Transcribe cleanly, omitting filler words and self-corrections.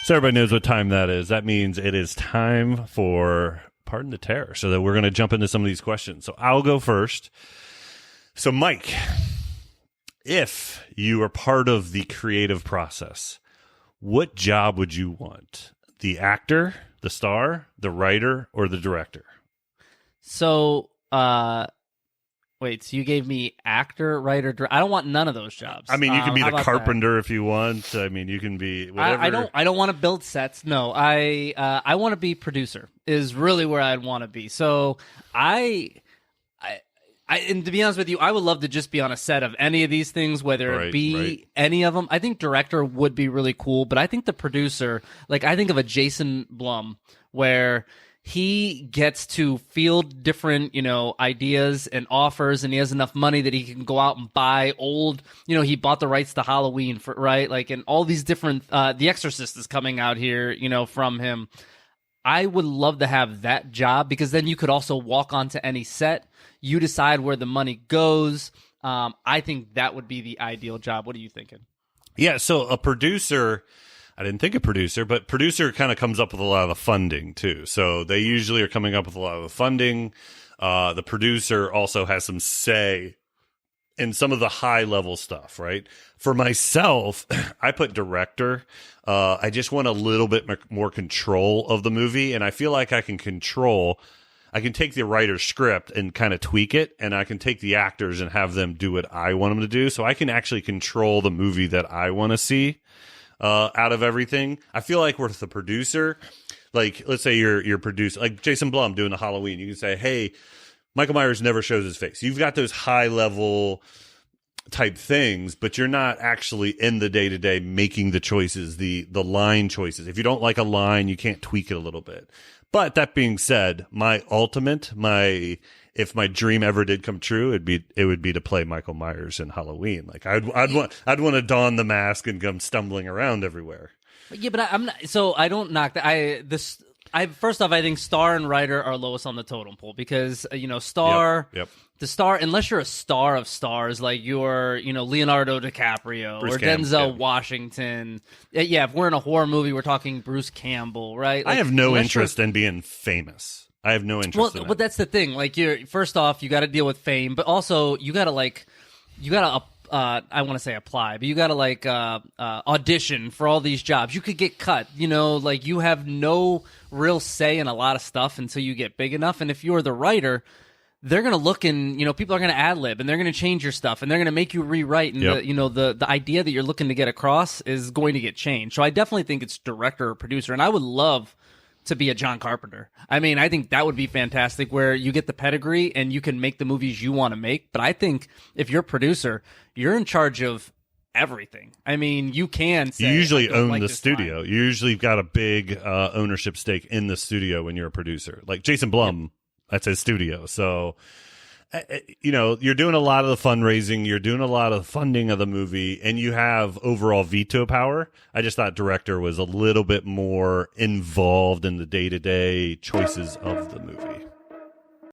So everybody knows what time that is. That means it is time for Pardon the Terror. So that we're going to jump into some of these questions. So I'll go first. So Mike, if you are part of the creative process, what job would you want? The actor, the star, the writer, or the director? So, wait, so you gave me actor, writer, I don't want none of those jobs. I mean, you can be how the about carpenter if you want. I mean, you can be whatever. I don't want to build sets. No, I want to be producer is really where I'd want to be. So and to be honest with you, I would love to just be on a set of any of these things, whether it be any of them. I think director would be really cool, but I think the producer, like I think of a Jason Blum where he gets to field different, ideas and offers, and he has enough money that he can go out and buy old, he bought the rights to Halloween, right? Like, and all these different, The Exorcist is coming out here, from him. I would love to have that job because then you could also walk onto any set. You decide where the money goes. I think that would be the ideal job. What are you thinking? Yeah, so a producer, I didn't think a producer, but producer kind of comes up with a lot of the funding too. So they usually are coming up with a lot of the funding. The producer also has some say in some of the high level stuff, right? For myself, I put director. I just want a little bit more control of the movie, and I feel like I can take the writer's script and kind of tweak it, and I can take the actors and have them do what I want them to do. So I can actually control the movie that I want to see out of everything. I feel like with the producer, like let's say you're producer, like Jason Blum doing the Halloween, you can say, hey, Michael Myers never shows his face. You've got those high level type things, but you're not actually in the day-to-day making the choices, the line choices. If you don't like a line, you can't tweak it a little bit. But that being said, if my dream ever did come true, it would be to play Michael Myers in Halloween. Like I'd want to don the mask and come stumbling around everywhere. Yeah, but I'm not. So I don't knock that. First off, I think star and writer are lowest on the totem pole because star. Yep. The star, unless you're a star of stars, like you're, Leonardo DiCaprio Bruce or Denzel Washington. Yeah, if we're in a horror movie, we're talking Bruce Campbell, right? Like, I have no interest in being famous. I have no interest in that. But that's the thing. Like, first off, you got to deal with fame, but also you got to I want to say apply, but you got to audition for all these jobs. You could get cut, like you have no real say in a lot of stuff until you get big enough. And if you're the writer, they're going to look and, people are going to ad lib and they're going to change your stuff and they're going to make you rewrite. And the idea that you're looking to get across is going to get changed. So I definitely think it's director or producer. And I would love to be a John Carpenter. I mean, I think that would be fantastic where you get the pedigree and you can make the movies you want to make. But I think if you're a producer, you're in charge of everything. I mean, you can say, you usually own the studio. You usually got a big ownership stake in the studio when you're a producer. Like Jason Blum. Yep. That's his studio. So, you're doing a lot of the fundraising. You're doing a lot of the funding of the movie, and you have overall veto power. I just thought director was a little bit more involved in the day-to-day choices of the movie.